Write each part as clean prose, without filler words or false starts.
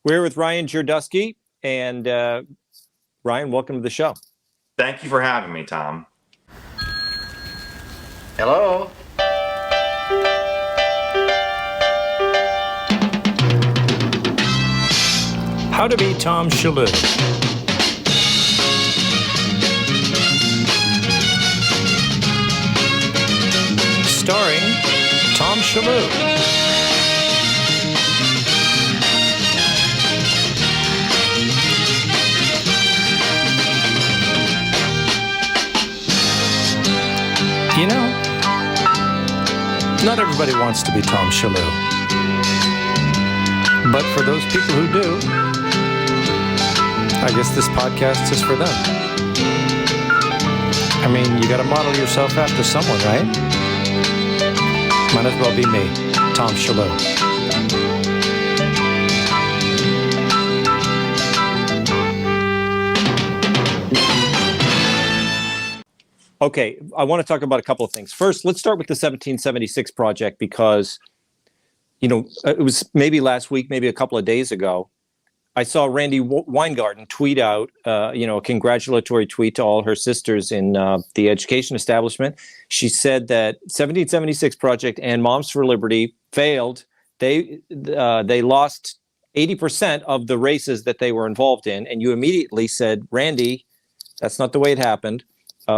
We're with Ryan Girdusky, and Ryan, welcome to the show. Thank you for having me, Tom. Hello? How to be Tom Shalhoub. Starring Tom Shalhoub. You know, not everybody wants to be Tom Shalhoub. But for those people who do, I guess this podcast is for them. I mean, you got to model yourself after someone, right? Might as well be me, Tom Shalhoub. Okay, I want to talk about a couple of things. First, let's start with the 1776 project because, you know, it was maybe last week, maybe a couple of days ago, I saw Randi Weingarten tweet out, a congratulatory tweet to all her sisters in the education establishment. She said that 1776 Project and Moms for Liberty failed. They lost 80% of the races that they were involved in. And you immediately said, Randi, that's not the way it happened.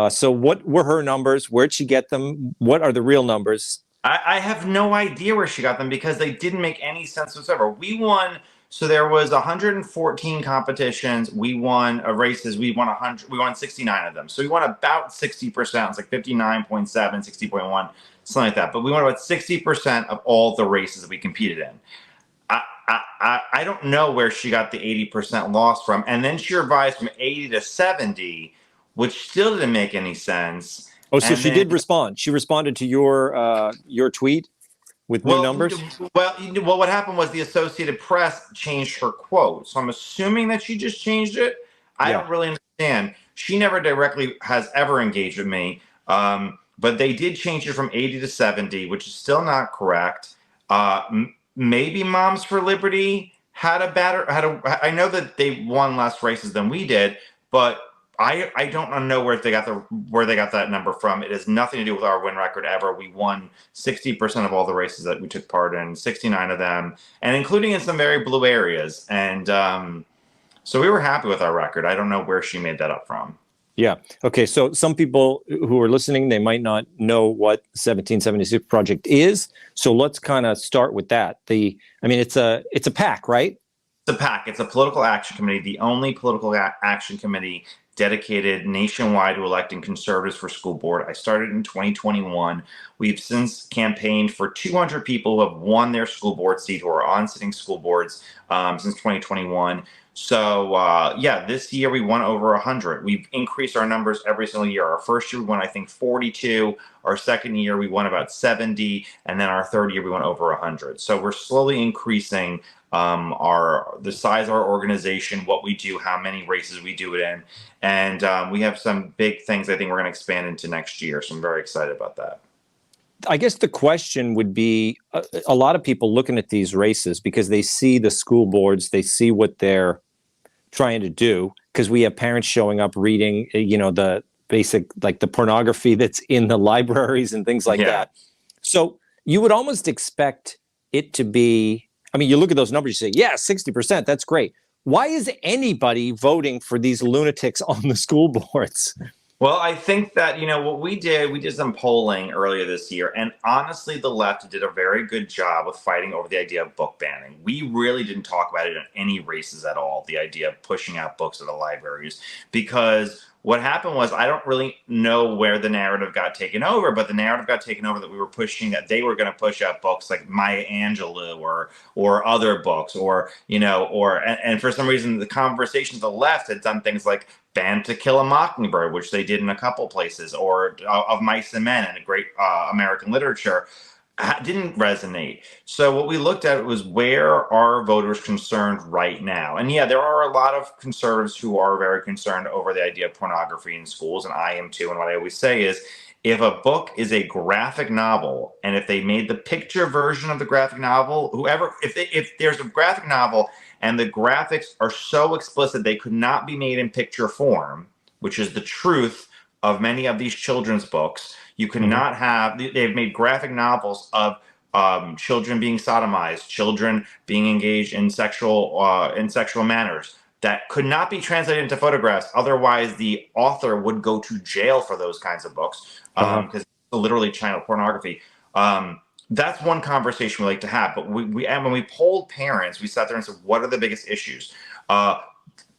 So what were her numbers? Where'd she get them? What are the real numbers? I have no idea where she got them because they didn't make any sense whatsoever. We won. So there was 114 competitions. We won races. We won 100. We won 69 of them. So we won about 60%. It's like 59.7, 60.1, something like that. But we won about 60% of all the races that we competed in. I don't know where she got the 80% loss from. And then she revised from 80 to 70, which still didn't make any sense. Oh, so she did respond. She responded to your tweet with new numbers? Well, what happened was the Associated Press changed her quote. So I'm assuming that she just changed it. I don't really understand. She never directly has ever engaged with me. But they did change it from 80 to 70, which is still not correct. Maybe Moms for Liberty had I know that they won less races than we did, but I don't know where they got that number from. It has nothing to do with our win record ever. We won 60% of all the races that we took part in, 69 of them, and including in some very blue areas. And so we were happy with our record. I don't know where she made that up from. Yeah. Okay. So some people who are listening, they might not know what 1776 Project is. So let's kind of start with that. It's a PAC, right? It's a PAC. It's a political action committee, the only political action committee dedicated nationwide to electing conservatives for school board. I started in 2021. We've since campaigned for 200 people who have won their school board seat, who are on sitting school boards since 2021. So this year we won over 100. We've increased our numbers every single year. Our first year we won, I think, 42. Our second year we won about 70. And then our third year we won over 100. So we're slowly increasing the size of our organization, what we do, how many races we do it in. And we have some big things I think we're going to expand into next year. So I'm very excited about that. I guess the question would be a lot of people looking at these races because they see the school boards, they see what they're trying to do, because we have parents showing up reading, the basic, like the pornography that's in the libraries and things like that. So you would almost expect it to be, you look at those numbers, you say, yeah, 60%, that's great. Why is anybody voting for these lunatics on the school boards? Well, I think that, what we did some polling earlier this year, and honestly, the left did a very good job with fighting over the idea of book banning. We really didn't talk about it in any races at all, the idea of pushing out books at the libraries, because what happened was, I don't really know where the narrative got taken over, but the narrative got taken over that we were pushing, that they were going to push out books like Maya Angelou or other books, and for some reason, the conversation to the left had done things like ban To Kill a Mockingbird, which they did in a couple places, or Of Mice and Men, and a great American literature, didn't resonate. So what we looked at was, where are voters concerned right now? And there are a lot of conservatives who are very concerned over the idea of pornography in schools, and I am too. And what I always say is, if a book is a graphic novel, and if they made the picture version of the graphic novel, if there's a graphic novel And the graphics are so explicit they could not be made in picture form, which is the truth of many of these children's books. You cannot have, they've made graphic novels of children being sodomized, children being engaged in sexual manners that could not be translated into photographs. Otherwise, the author would go to jail for those kinds of books because it's literally child pornography. That's one conversation we like to have. But and when we polled parents, we sat there and said, what are the biggest issues?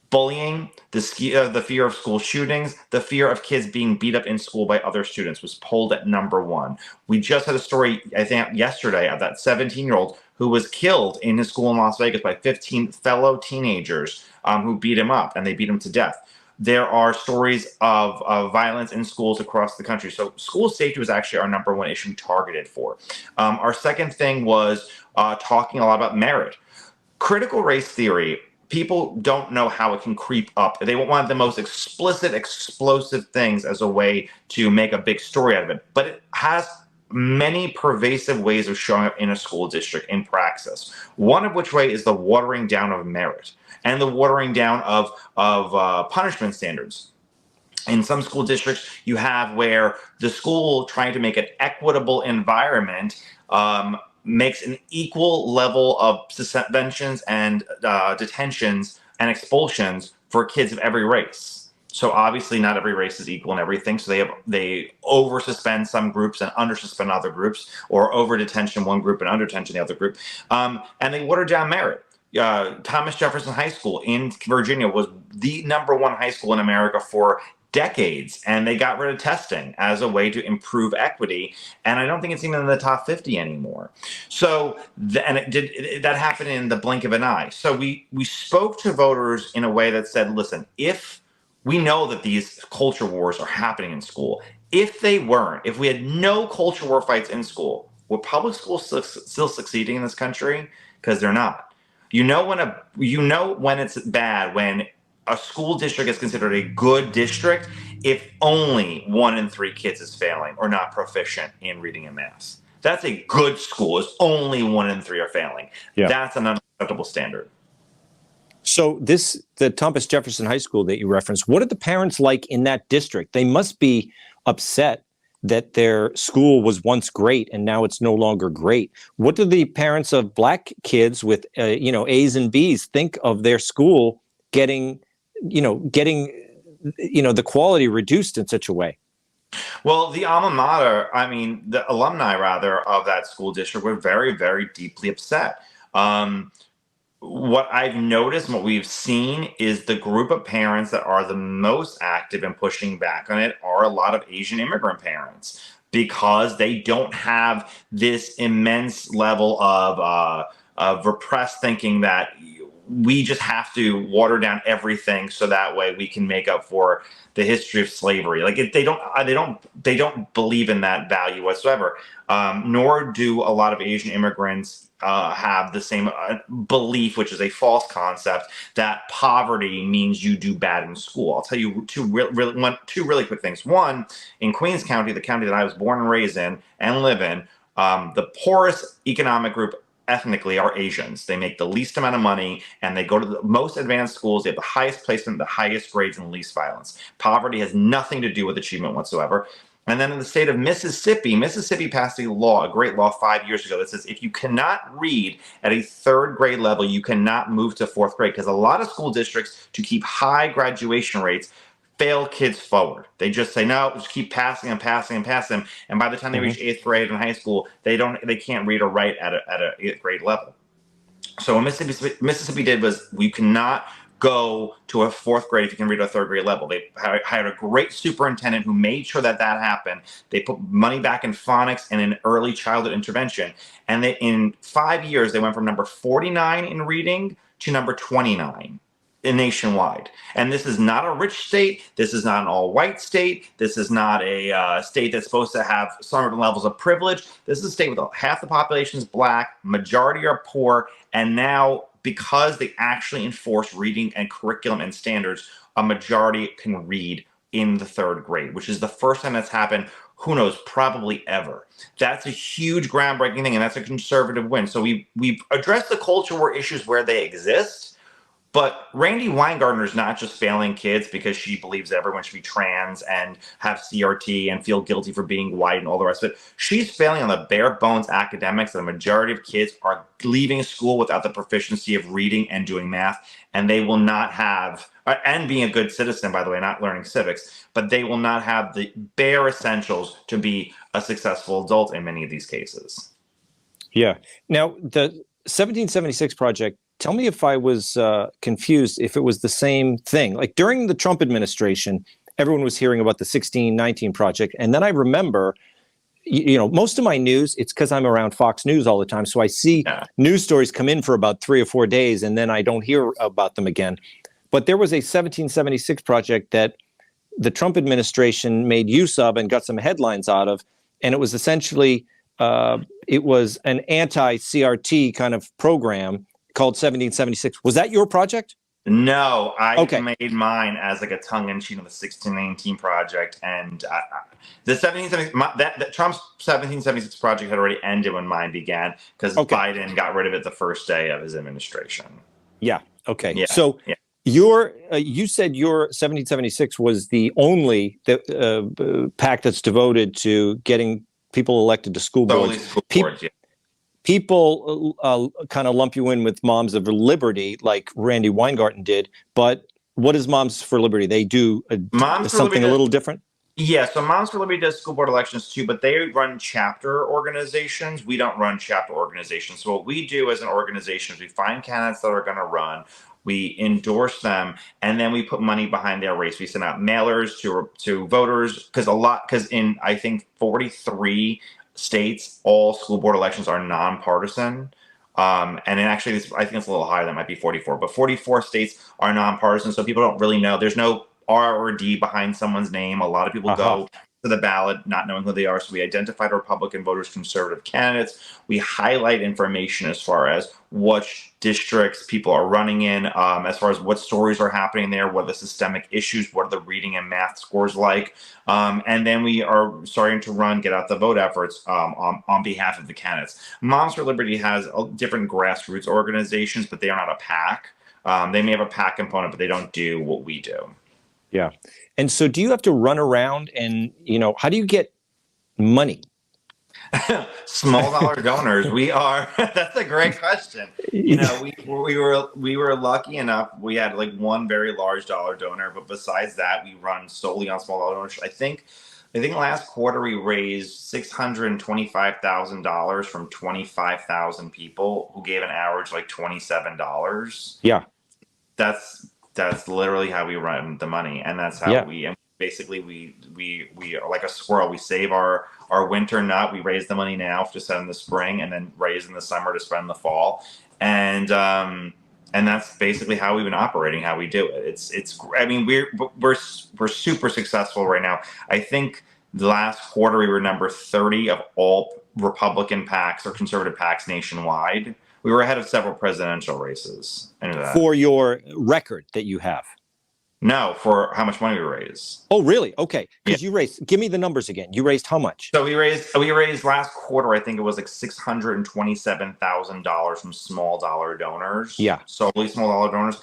Bullying, the fear of school shootings, the fear of kids being beat up in school by other students was polled at number one. We just had a story, I think, yesterday of that 17-year-old who was killed in his school in Las Vegas by 15 fellow teenagers who beat him up, and they beat him to death. There are stories of violence in schools across the country. So school safety was actually our number one issue targeted for. Our second thing was talking a lot about merit. Critical race theory, people don't know how it can creep up. They want the most explicit, explosive things as a way to make a big story out of it. But it has many pervasive ways of showing up in a school district in praxis. One of which way is the watering down of merit and the watering down of punishment standards. In some school districts, you have where the school trying to make an equitable environment makes an equal level of suspensions and detentions and expulsions for kids of every race. So obviously not every race is equal in everything. So they over suspend some groups and under suspend other groups, or over detention one group and under detention the other group. And they water down merit. Thomas Jefferson High School in Virginia was the number one high school in America for decades, and they got rid of testing as a way to improve equity, and I don't think it's even in the top 50 anymore. So that happened in the blink of an eye. So we spoke to voters in a way that said, listen, if we know that these culture wars are happening in school, if we had no culture war fights in school, would public schools still succeeding in this country? Because they're not. You know when it's bad when a school district is considered a good district if only 1 in 3 kids is failing or not proficient in reading and math. That's a good school. Is only 1 in 3 are failing. Yeah. That's an unacceptable standard. So the Thomas Jefferson High School that you referenced, what are the parents like in that district? They must be upset that their school was once great and now it's no longer great. What do the parents of black kids with A's and B's think of their school getting the quality reduced in such a way? Well, the alumni rather of that school district were very, very deeply upset. What I've noticed and what we've seen is the group of parents that are the most active in pushing back on it are a lot of Asian immigrant parents, because they don't have this immense level of repressed thinking that we just have to water down everything so that way we can make up for the history of slavery. Like they don't believe in that value whatsoever. Nor do a lot of Asian immigrants have the same belief, which is a false concept, that poverty means you do bad in school. I'll tell you two really quick things. One, in Queens County, the county that I was born and raised in and live in, the poorest economic group ethnically are Asians. They make the least amount of money and they go to the most advanced schools. They have the highest placement, the highest grades, and the least violence. Poverty has nothing to do with achievement whatsoever. And then in the state of Mississippi passed a great law 5 years ago that says if you cannot read at a 3rd grade level, you cannot move to 4th grade, because a lot of school districts, to keep high graduation rates, fail kids forward. They just say, no, just keep passing and passing and passing. And by the time they reach 8th grade in high school, they can't read or write at a 8th grade level. So what Mississippi did was, we cannot go to a 4th grade if you can read at a 3rd grade level. They hired a great superintendent who made sure that happened. They put money back in phonics and in early childhood intervention. And in 5 years, they went from number 49 in reading to number 29. Nationwide. And this is not a rich state. This is not an all-white state. This is not a state that's supposed to have certain levels of privilege. This is a state with half the population is black, majority are poor, and now, because they actually enforce reading and curriculum and standards, a majority can read in the 3rd grade, which is the first time that's happened who knows, probably ever. That's a huge groundbreaking thing, and that's a conservative win. So we've addressed the culture war issues where they exist. But Randy Weingartner is not just failing kids because she believes everyone should be trans and have CRT and feel guilty for being white and all the rest of it. She's failing on the bare bones academics. The majority of kids are leaving school without the proficiency of reading and doing math, and they will not have, and being a good citizen, by the way, not learning civics, but they will not have the bare essentials to be a successful adult in many of these cases. Yeah. Now, the 1776 Project, tell me if I was confused, if it was the same thing. Like during the Trump administration, everyone was hearing about the 1619 Project. And then I remember, most of my news, it's because I'm around Fox News all the time. So I see news stories come in for about 3 or 4 days, and then I don't hear about them again. But there was a 1776 Project that the Trump administration made use of and got some headlines out of. And it was essentially, it was an anti-CRT kind of program called 1776. Was that your project? No, I made mine as like a tongue-in-cheek on the 1619 Project, and the 1776 that Trump's 1776 Project had already ended when mine began because Biden got rid of it the first day of his administration. Yeah. Okay. Yeah. So you said your 1776 was the only PAC that's devoted to getting people elected to school boards. People kind of lump you in with Moms of Liberty, like Randy Weingarten did. But what is Moms for Liberty? They do something a little different? Yeah, so Moms for Liberty does school board elections too, but they run chapter organizations. We don't run chapter organizations. So what we do as an organization is we find candidates that are going to run. We endorse them, and then we put money behind their race. We send out mailers to voters because in I think 43 states, all school board elections are nonpartisan. And actually, I think it's a little higher. That might be 44, but 44 states are nonpartisan. So people don't really know. There's no R or D behind someone's name. A lot of people go to the ballot not knowing who they are. So we identified Republican voters, conservative candidates. We highlight information as far as which districts people are running in, as far as what stories are happening there, what are the systemic issues, what are the reading and math scores like. And then we are starting to run get out the vote efforts on behalf of the candidates. Moms for Liberty has different grassroots organizations, but they are not a PAC. They may have a PAC component, but they don't do what we do. Yeah. And so do you have to run around and, how do you get money? Small dollar donors. We are. That's a great question. We were lucky enough. We had like one very large dollar donor, but besides that, we run solely on small dollar donors. I think last quarter we raised $625,000 from 25,000 people who gave an average like $27. Yeah. That's literally how we run the money, and that's how we are like a squirrel. We save our winter nut. We raise the money now to spend in the spring, and then raise in the summer to spend in the fall. And that's basically how we've been operating. How we do it. I mean, we're super successful right now. I think the last quarter we were number 30 of all Republican PACs or conservative PACs nationwide. We were ahead of several presidential races. For your record that you have? No, for how much money we raised. Oh, really? Okay. Because you raised, give me the numbers again. You raised how much? So we raised last quarter, I think it was like $627,000 from small dollar donors. Yeah. Solely small dollar donors.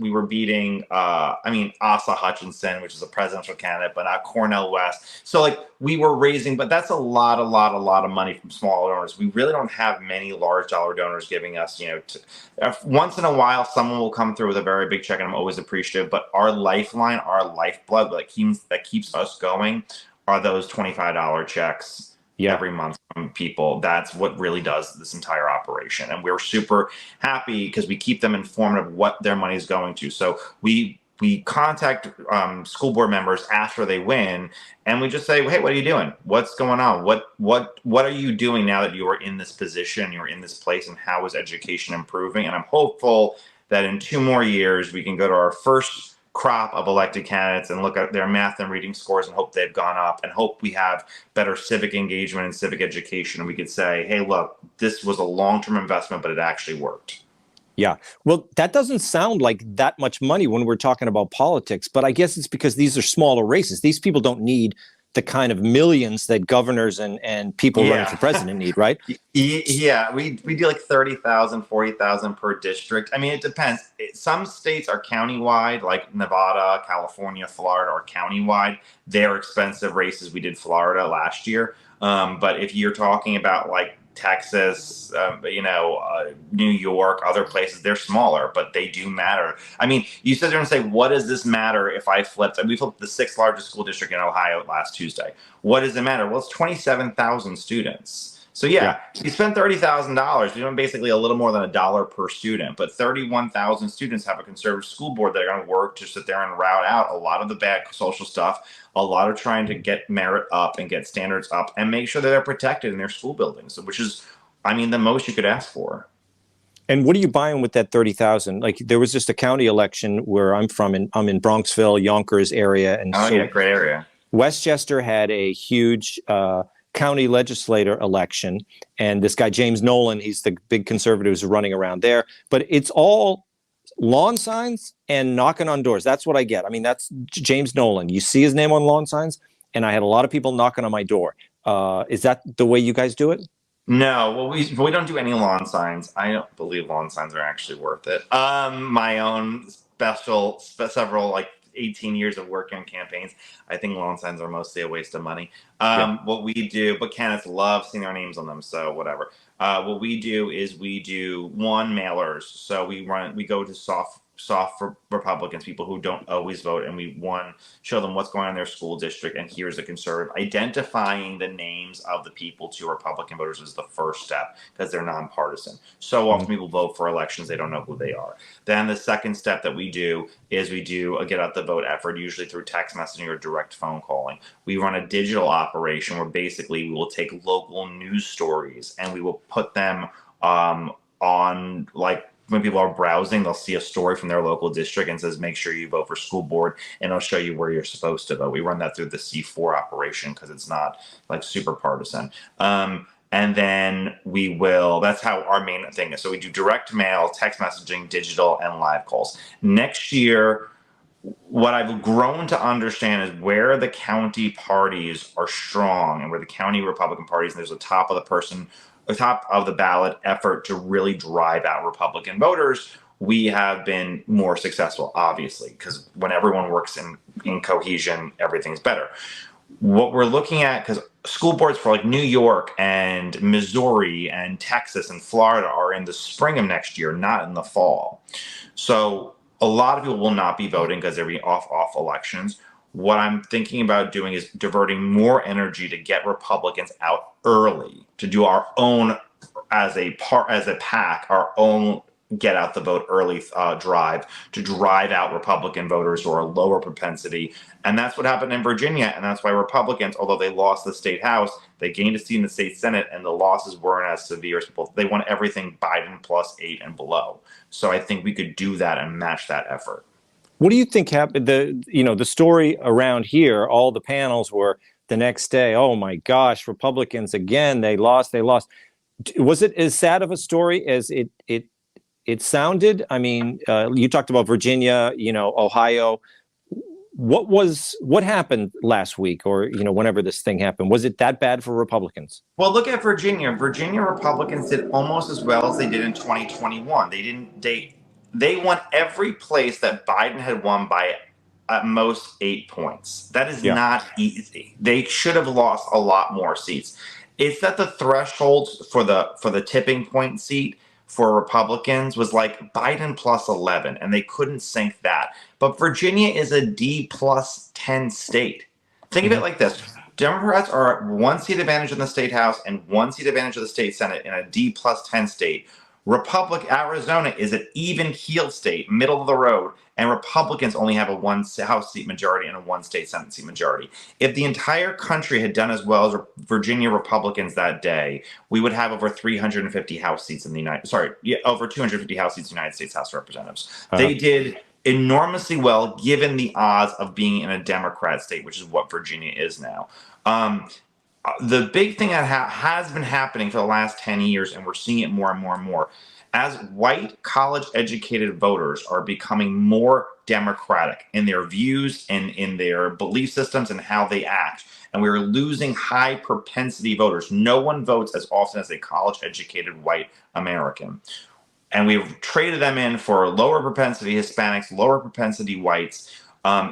We were beating, Asa Hutchinson, which is a presidential candidate, but not Cornel West. So like we were raising, but that's a lot of money from small donors. We really don't have many large dollar donors giving us, once in a while, someone will come through with a very big check, and I'm always appreciative. But our lifeline, our lifeblood, that keeps us going, are those $25 checks every month from people. That's what really does this entire operation. And we're super happy because we keep them informed of what their money is going to. So we contact school board members after they win, and we just say, hey, what are you doing? What's going on? What are you doing now that you are in this position, you're in this place, and how is education improving? And I'm hopeful that in 2 more years, we can go to our first crop of elected candidates and look at their math and reading scores and hope they've gone up, and hope we have better civic engagement and civic education. And we could say, hey, look, this was a long-term investment, but it actually worked. Yeah. Well, that doesn't sound like that much money when we're talking about politics, but I guess it's because these are smaller races. These people don't need the kind of millions that governors and people running for president need, right? Yeah, we do like 30,000, 40,000 per district. I mean, it depends. Some states are countywide, like Nevada, California, Florida are countywide. They're expensive races. We did Florida last year. But if you're talking about like Texas, New York, other places, they're smaller, but they do matter. I mean, you said you're going to say, what does this matter if I flipped? We flipped the sixth largest school district in Ohio last Tuesday. What does it matter? Well, it's 27,000 students. So yeah, you spend $30,000. We spend basically a little more than $1 per student, but 31,000 students have a conservative school board that are going to work to sit there and route out a lot of the bad social stuff, a lot of trying to get merit up and get standards up and make sure that they're protected in their school buildings, which is, I mean, the most you could ask for. And what are you buying with that 30,000? Like there was just a county election where I'm from, and I'm in Bronxville, Yonkers area, and Great area. Westchester had a huge county legislator election, and this guy James Nolan, he's the big conservative who's running around there. But it's all lawn signs and knocking on doors. That's what I get. I mean, that's James Nolan. You see his name on lawn signs, and I had a lot of people knocking on my door. Is that the way you guys do it? No, well, we don't do any lawn signs. I don't believe lawn signs are actually worth it. My own several like 18 years of work on campaigns, I think lawn signs are mostly a waste of money. What we do, but candidates love seeing our names on them, so whatever. What we do is we do mailers. So we go to soft for Republicans, people who don't always vote, and we show them what's going on in their school district, and here's a conservative. Identifying the names of the people to Republican voters is the first step because they're nonpartisan. So often people vote for elections, they don't know who they are. Then the second step that we do is we do a get out the vote effort, usually through text messaging or direct phone calling. We run a digital operation where basically we will take local news stories and we will put them on, like, when people are browsing, they'll see a story from their local district and says, make sure you vote for school board, and it'll show you where you're supposed to vote. We run that through the C4 operation because it's not like super partisan. And then that's how our main thing is. So we do direct mail, text messaging, digital, and live calls. Next year, what I've grown to understand is where the county parties are strong and where the county Republican parties, and there's a top of the ballot effort to really drive out Republican voters, we have been more successful, obviously, because when everyone works in cohesion, everything's better. What we're looking at, because school boards for like New York and Missouri and Texas and Florida are in the spring of next year, not in the fall. So a lot of people will not be voting because they'll be off elections. What I'm thinking about doing is diverting more energy to get Republicans out early, to do our own, as a PAC, our own get out the vote early drive to drive out Republican voters who are a lower propensity. And that's what happened in Virginia. And that's why Republicans, although they lost the state house, they gained a seat in the state Senate, and the losses weren't as severe as people. They won everything Biden +8 and below. So I think we could do that and match that effort. What do you think happened? The story around here, all the panels were the next day, oh my gosh, Republicans again, they lost. Was it as sad of a story as it sounded? I mean, you talked about Virginia, Ohio. What happened last week, or whenever this thing happened? Was it that bad for Republicans? Well, look at Virginia. Virginia Republicans did almost as well as they did in 2021. They won every place that Biden had won by at most 8 points. That is not easy. They should have lost a lot more seats. It's that the threshold for the tipping point seat for Republicans was like Biden +11, and they couldn't sink that. But Virginia is a D+10 state. Think of it like this. Democrats are at 1 seat advantage in the state house and 1 seat advantage of the state Senate in a D+10 state. Arizona is an even keel state, middle of the road, and Republicans only have a 1 House seat majority and a 1 state Senate seat majority. If the entire country had done as well as Virginia Republicans that day, we would have over 350 House seats in the over 250 House seats in the United States House of Representatives. They did enormously well given the odds of being in a Democrat state, which is what Virginia is now. The big thing that has been happening for the last 10 years, and we're seeing it more and more and more, as white college-educated voters are becoming more democratic in their views and in their belief systems and how they act. and we were losing high propensity voters. No one votes as often as a college-educated white American. And we've traded them in for lower propensity Hispanics, lower propensity whites.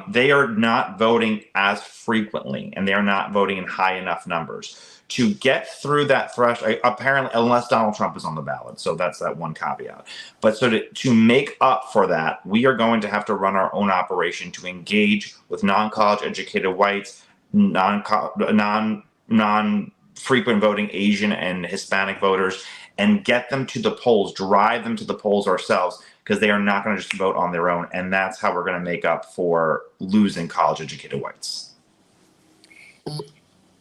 They are not voting as frequently, and they are not voting in high enough numbers to get through that threshold, apparently, unless Donald Trump is on the ballot. So that's that one caveat. But so to make up for that, we are going to have to run our own operation to engage with non-college educated whites, non-frequent voting Asian and Hispanic voters, and get them to the polls, drive them to the polls ourselves, because they are not going to just vote on their own. And that's how we're going to make up for losing college educated whites.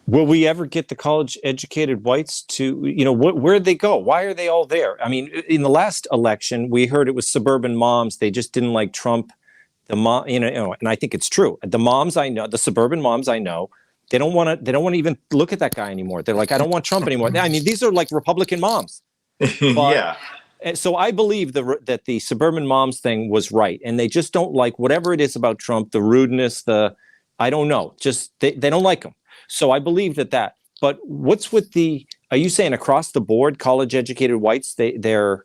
Will we ever get the college-educated whites to, where'd they go? Why are they all there? I mean, in the last election, we heard it was suburban moms. They just didn't like Trump. The mom, and I think it's true. The moms I know, the suburban moms I know, they don't want to even look at that guy anymore. They're like, I don't want Trump anymore. I mean, these are like Republican moms. Yeah. So I believe that the suburban moms thing was right, and they just don't like whatever it is about Trump, the rudeness, I don't know, just they don't like him. So I believe that. But what's with are you saying across the board, college-educated whites, they're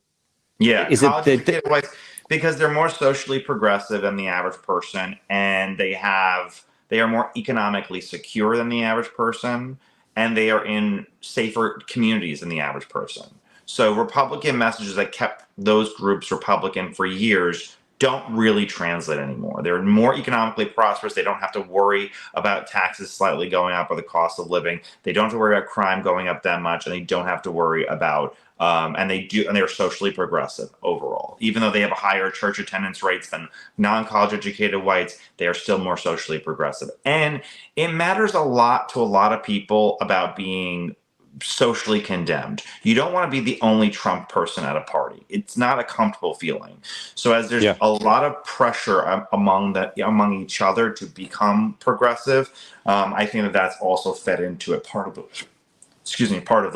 college-educated whites, because they're more socially progressive than the average person, and they are more economically secure than the average person, and they are in safer communities than the average person. So Republican messages that kept those groups Republican for years don't really translate anymore. They're more economically prosperous. They don't have to worry about taxes slightly going up or the cost of living. They don't have to worry about crime going up that much, and they don't have to worry about and they're socially progressive overall. Even though they have a higher church attendance rates than non-college educated whites, they are still more socially progressive. And it matters a lot to a lot of people about being socially condemned. You don't want to be the only Trump person at a party. It's not a comfortable feeling. So as there's a lot of pressure among each other to become progressive, I think that's also fed into it part of the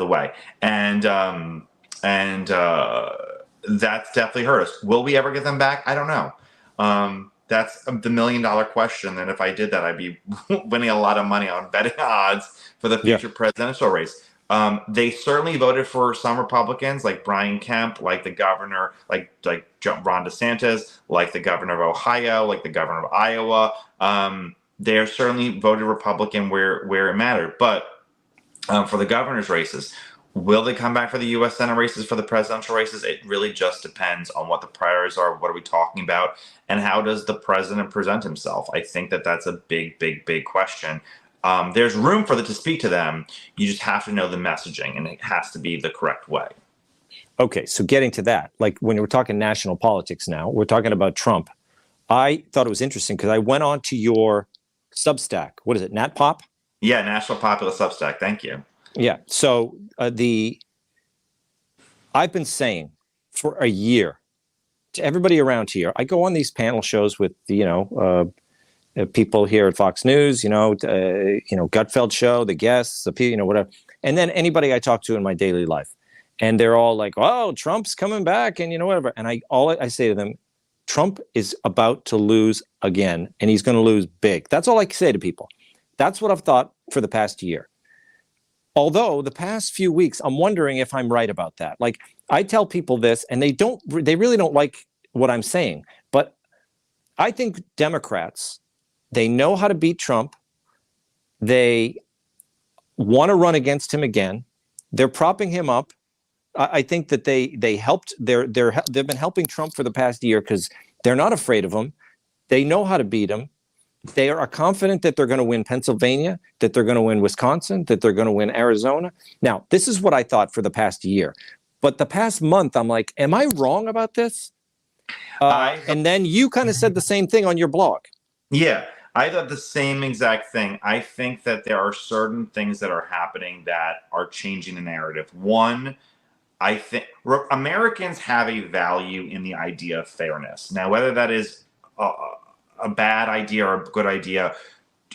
way. And that's definitely hurt us. Will we ever get them back? I don't know. That's the $1 million question. And if I did that, I'd be winning a lot of money on betting odds for the future presidential race. They certainly voted for some Republicans, like Brian Kemp, like the governor, like Ron DeSantis, like the governor of Ohio, like the governor of Iowa. They certainly voted Republican where it mattered. But for the governor's races, will they come back for the U.S. Senate races, for the presidential races? It really just depends on what the priorities are, what are we talking about, and how does the president present himself? I think that's a big, big, big question. There's room for to speak to them. You just have to know the messaging, and it has to be the correct way. Okay, so getting to that, like when we're talking national politics now, we're talking about Trump. I thought it was interesting because I went on to your Substack. What is it, NatPop? Yeah, National Populist Substack. Thank you. Yeah, so I've been saying for a year to everybody around here, I go on these panel shows with, people here at Fox News, Gutfeld show, the guests, whatever. And then anybody I talk to in my daily life. And they're all like, oh, Trump's coming back and, whatever. And all I say to them, Trump is about to lose again, and he's going to lose big. That's all I say to people. That's what I've thought for the past year. Although the past few weeks, I'm wondering if I'm right about that. Like, I tell people this, and they really don't like what I'm saying. But I think Democrats, they know how to beat Trump. They want to run against him again. They're propping him up. I think that they helped. They've been helping Trump for the past year because they're not afraid of him. They know how to beat him. They are confident that they're going to win Pennsylvania, that they're going to win Wisconsin, that they're going to win Arizona. Now, this is what I thought for the past year. But the past month, I'm like, am I wrong about this? And then you kind of said the same thing on your blog. Yeah, I thought the same exact thing. I think that there are certain things that are happening that are changing the narrative. One, I think Americans have a value in the idea of fairness. Now, whether that is a bad idea or a good idea,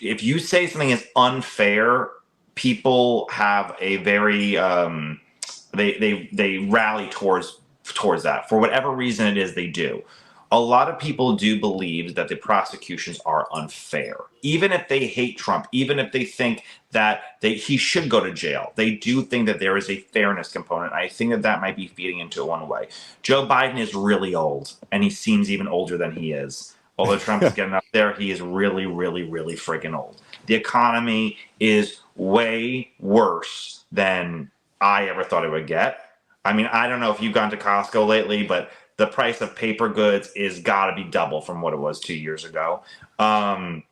if you say something is unfair, people have a very they rally towards that for whatever reason it is they do. a lot of people do believe that the prosecutions are unfair. Even if they hate Trump, even if they think that he should go to jail, they do think that there is a fairness component. I think that that might be feeding into it one way. Joe Biden is really old, and he seems even older than he is. Although Trump is getting up there, he is really, really, really freaking old. The economy is way worse than I ever thought it would get. I mean, I don't know if you've gone to Costco lately, but the price of paper goods is got to be double from what it was 2 years ago. And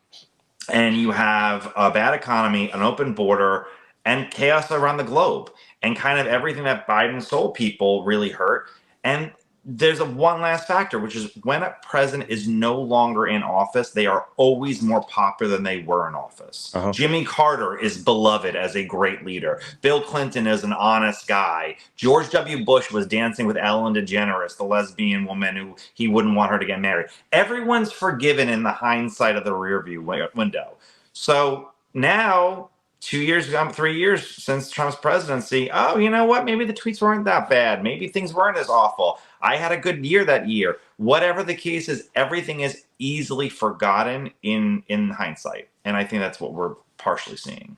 you have a bad economy, an open border, and chaos around the globe. And kind of everything that Biden sold people really hurt. And there's one last factor, which is when a president is no longer in office, they are always more popular than they were in office. Jimmy Carter is beloved as a great leader. Bill Clinton is an honest guy. George W. Bush was dancing with Ellen DeGeneres, the lesbian woman who he wouldn't want her to get married. Everyone's forgiven in the hindsight of the rearview window. So now, 2 years ago, 3 years since Trump's presidency, oh, you know what? Maybe the tweets weren't that bad. Maybe things weren't as awful. I had a good year that year. Whatever the case is, everything is easily forgotten in hindsight. And I think that's what we're partially seeing.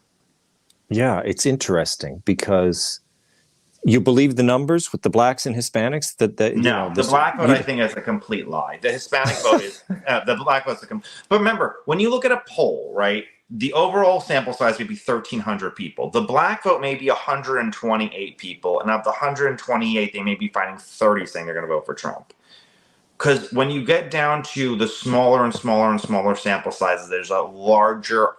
Yeah, it's interesting because you believe the numbers with the blacks and Hispanics that the black vote I think is a complete lie. The Hispanic vote is the black vote is but remember, when you look at a poll, right? The overall sample size would be 1,300 people. The black vote may be 128 people, and of the 128, they may be finding 30 saying they're going to vote for Trump. Because when you get down to the smaller and smaller and smaller sample sizes, there's a larger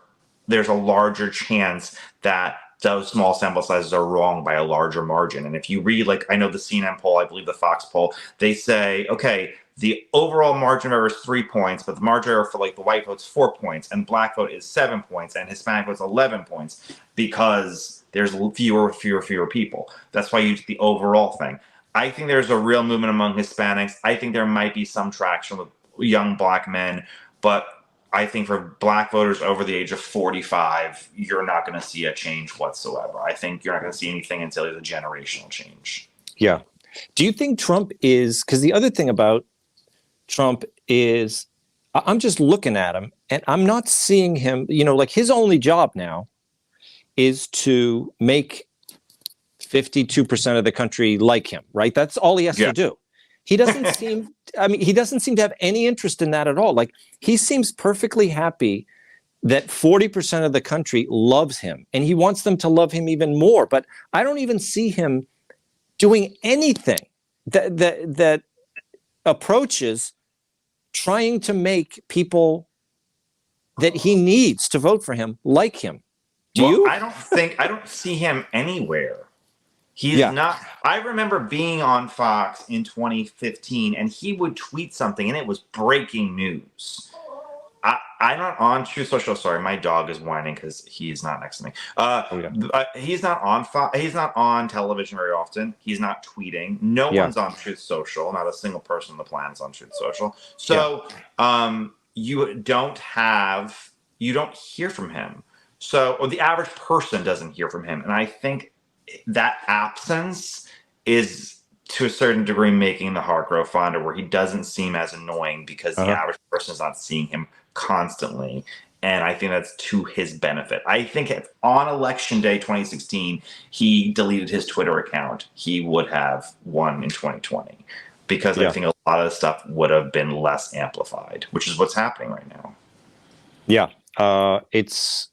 chance that those small sample sizes are wrong by a larger margin. And if you read, like, I know the CNN poll, I believe the Fox poll, they say, okay, the overall margin of error is 3 points, but the margin of error for like the white vote's 4 points, and black vote is 7 points, and Hispanic vote's 11 points because there's fewer people. That's why you do the overall thing. I think there's a real movement among Hispanics. I think there might be some traction with young black men, but I think for black voters over the age of 45, you're not going to see a change whatsoever. I think you're not going to see anything until there's a generational change. Yeah. Do you think Trump is, because the other thing about Trump is, I'm just looking at him and I'm not seeing him, like his only job now is to make 52% of the country like him, right? That's all he has to do. He doesn't seem, he doesn't seem to have any interest in that at all. Like he seems perfectly happy that 40% of the country loves him and he wants them to love him even more. But I don't even see him doing anything that approaches trying to make people that he needs to vote for him like him. Do you? I don't see him anywhere. He's not. I remember being on Fox in 2015 and he would tweet something and it was breaking news. I'm not on Truth Social. Sorry, my dog is whining because he's not next to me. He's not on he's not on television very often. He's not tweeting. No one's on Truth Social. Not a single person on the planet is on Truth Social. So you don't hear from him. Or the average person doesn't hear from him. And I think that absence is to a certain degree making the heart grow fonder, where he doesn't seem as annoying because the average person is not seeing him constantly. And I think that's to his benefit. I think if on election day 2016, he deleted his Twitter account, he would have won in 2020 because I think a lot of the stuff would have been less amplified, which is what's happening right now. Yeah. It's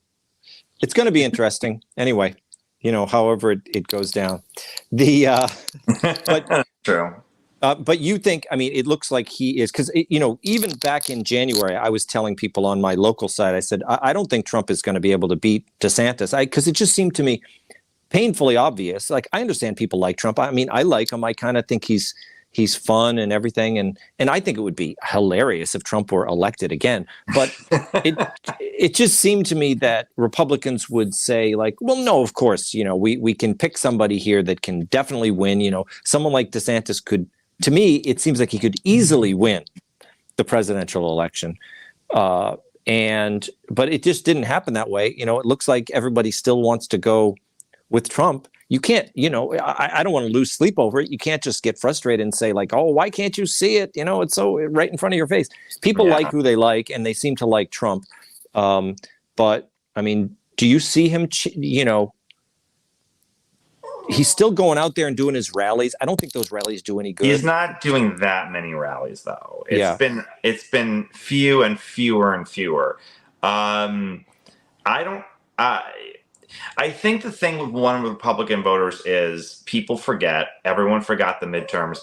going to be interesting anyway, however it goes down. But True. But you think, it looks like he is, because, even back in January, I was telling people on my local side, I said, I don't think Trump is going to be able to beat DeSantis, because it just seemed to me painfully obvious. Like, I understand people like Trump. I like him. I kind of think he's fun and everything. And I think it would be hilarious if Trump were elected again. But it just seemed to me that Republicans would say, like, well, no, of course, we can pick somebody here that can definitely win. Someone like DeSantis could. To me, it seems like he could easily win the presidential election. But it just didn't happen that way. It looks like everybody still wants to go with Trump. you can't, I don't want to lose sleep over it. You can't just get frustrated and say like, oh, why can't you see it? It's so right in front of your face. People like who they like, and they seem to like Trump. But I mean, do you see him, he's still going out there and doing his rallies. I don't think those rallies do any good. He's not doing that many rallies though. It's been few and fewer and fewer. I think the thing with one of the Republican voters is everyone forgot the midterms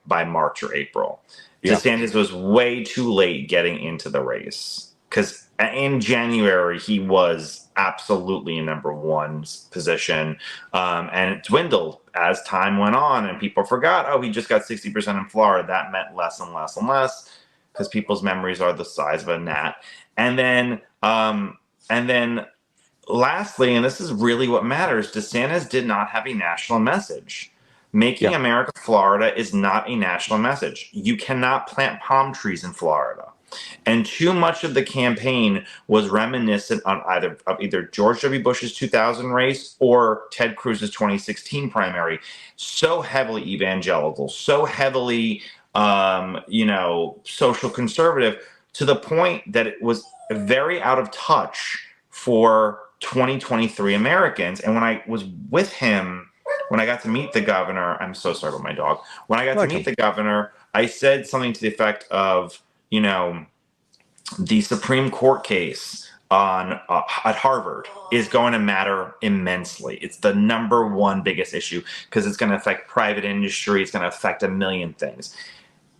by March or April. Yeah. DeSantis was way too late getting into the race because in January he was absolutely in number one position, and it dwindled as time went on, and people forgot, oh, he just got 60% in Florida. That meant less and less and less because people's memories are the size of a gnat. And then lastly, and this is really what matters, DeSantis did not have a national message. Making America Florida is not a national message. You cannot plant palm trees in Florida. And too much of the campaign was reminiscent on either George W. Bush's 2000 race or Ted Cruz's 2016 primary. So heavily evangelical, so heavily, social conservative, to the point that it was very out of touch for 2023 Americans. And when I was with him, when I got to meet the governor, I'm so sorry about my dog. When I got to meet the governor, I said something to the effect of, the Supreme Court case at Harvard is going to matter immensely. It's the number one biggest issue because it's going to affect private industry. It's going to affect a million things.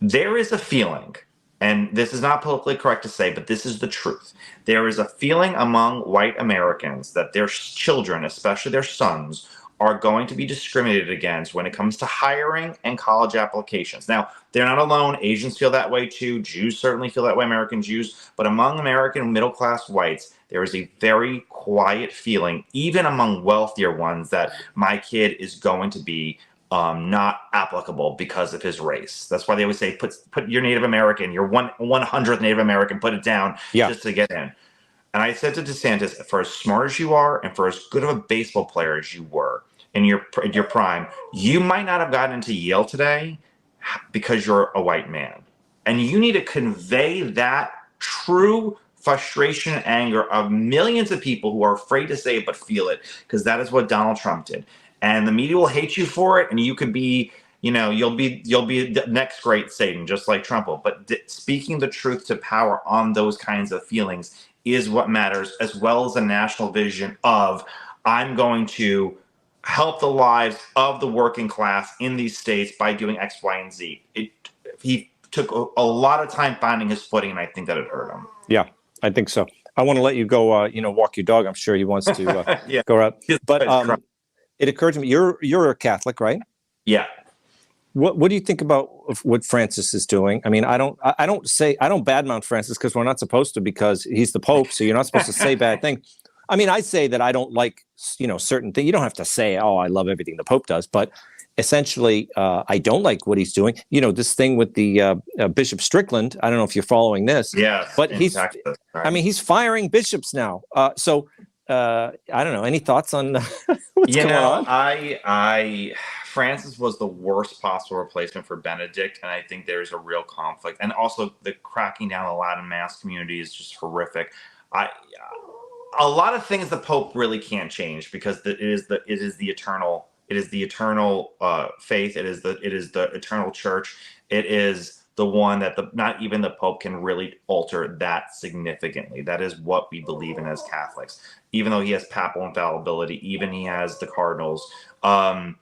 There is a feeling, and this is not politically correct to say, but this is the truth. There is a feeling among white Americans that their children, especially their sons, are going to be discriminated against when it comes to hiring and college applications. Now, they're not alone. Asians feel that way too. Jews certainly feel that way, American Jews. But among American middle-class whites, there is a very quiet feeling, even among wealthier ones, that my kid is going to be not applicable because of his race. That's why they always say, put your Native American, your 100th Native American, put it down just to get in. And I said to DeSantis, for as smart as you are and for as good of a baseball player as you were in your prime, you might not have gotten into Yale today because you're a white man. And you need to convey that true frustration and anger of millions of people who are afraid to say it but feel it, because that is what Donald Trump did. And the media will hate you for it, and you could be, you'll be the next great Satan, just like Trump will. But speaking the truth to power on those kinds of feelings is what matters, as well as a national vision of, I'm going to help the lives of the working class in these states by doing X, Y, and Z. He took a lot of time finding his footing, and I think that it hurt him. Yeah, I think so. I want to let you go, walk your dog. I'm sure he wants to go out. But it occurred to me, you're a Catholic, right? Yeah. What do you think about what Francis is doing? I mean, I don't badmouth Francis because we're not supposed to, because he's the Pope, so you're not supposed to say bad things. I mean, I say that I don't like, certain things. You don't have to say, oh, I love everything the Pope does, but essentially, I don't like what he's doing. This thing with the Bishop Strickland. I don't know if you're following this. Yeah, but he's firing bishops now. So I don't know. Any thoughts on what's going on? Francis was the worst possible replacement for Benedict, and I think there's a real conflict. And also, the cracking down the Latin Mass community is just horrific. A lot of things the Pope really can't change because it is the eternal faith. It is the eternal church. It is the one that not even the Pope can really alter that significantly. That is what we believe in as Catholics. Even though he has papal infallibility, even he has the cardinals. I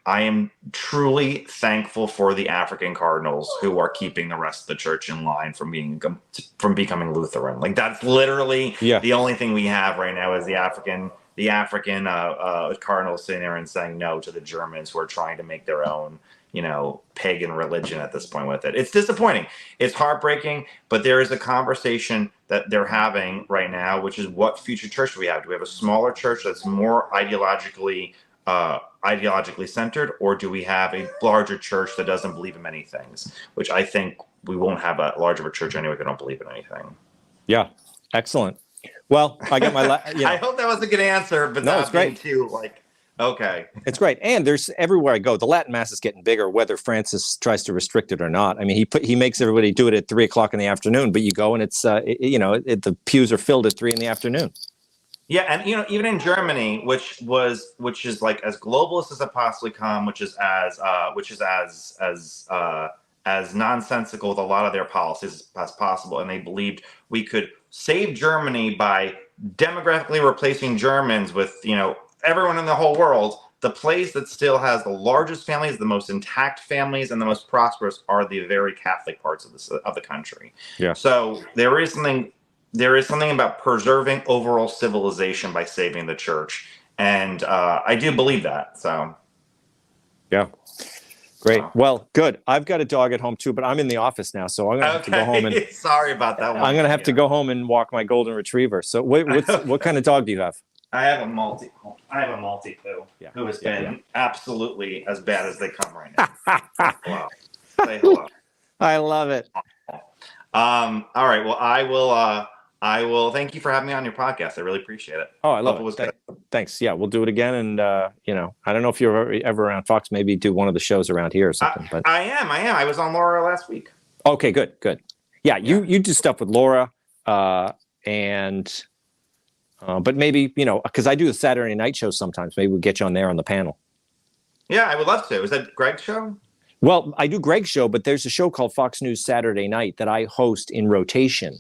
am truly thankful for the African cardinals who are keeping the rest of the church in line from becoming Lutheran. Like, that's literally the only thing we have right now is the African cardinals sitting there and saying no to the Germans who are trying to make their own, pagan religion at this point with it. It's disappointing. It's heartbreaking, but there is a conversation that they're having right now, which is, what future church do we have? Do we have a smaller church that's more ideologically centered, or do we have a larger church that doesn't believe in many things? Which I think we won't have a larger of a church anyway if we don't believe in anything. Yeah, excellent. Well, I got my. I hope that was a good answer, but No, not it's great. being too okay. It's great, and there's everywhere I go. The Latin Mass is getting bigger, whether Francis tries to restrict it or not. I mean, he makes everybody do it at 3:00 in the afternoon, but you go and it's the pews are filled at 3 in the afternoon. Yeah, and even in Germany, which is like as globalist as it possibly come, which is as nonsensical with a lot of their policies as possible, and they believed we could save Germany by demographically replacing Germans with everyone in the whole world. The place that still has the largest families, the most intact families, and the most prosperous are the very Catholic parts of the country. Yeah. So there is something about preserving overall civilization by saving the church, and I do believe that. So yeah. Great. Well, good. I've got a dog at home too, but I'm in the office now, so I'm gonna have to go home and. Sorry about that one. I'm gonna have to go home and walk my golden retriever. So, what kind of dog do you have? I have a Maltese poo, who has been absolutely as bad as they come right now. Wow. Say hello. I love it. All right. Well, I will. Thank you for having me on your podcast. I really appreciate it. Oh, I love Hope it. was good. Thanks. Yeah, we'll do it again. And I don't know if you're ever around Fox. Maybe do one of the shows around here or something. But I am. I was on Laura last week. Okay, good. Yeah, you do stuff with Laura, but maybe because I do the Saturday night show sometimes. Maybe we'll get you on there on the panel. Yeah, I would love to. Is that Greg's show? Well, I do Greg's show, but there's a show called Fox News Saturday Night that I host in rotation.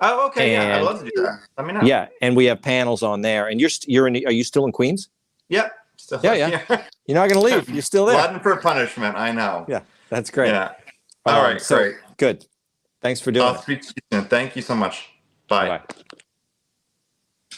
Oh, okay. And, yeah, I'd love to do that. Let me know. Yeah, and we have panels on there. And are you still in Queens? Yep. Still, yeah. You're not going to leave. You're still there. Glutton for punishment. I know. Yeah, that's great. Yeah. All right. So, great. Good. Thanks for doing I'll it. speak to you soon. Thank you so much. Bye. Bye.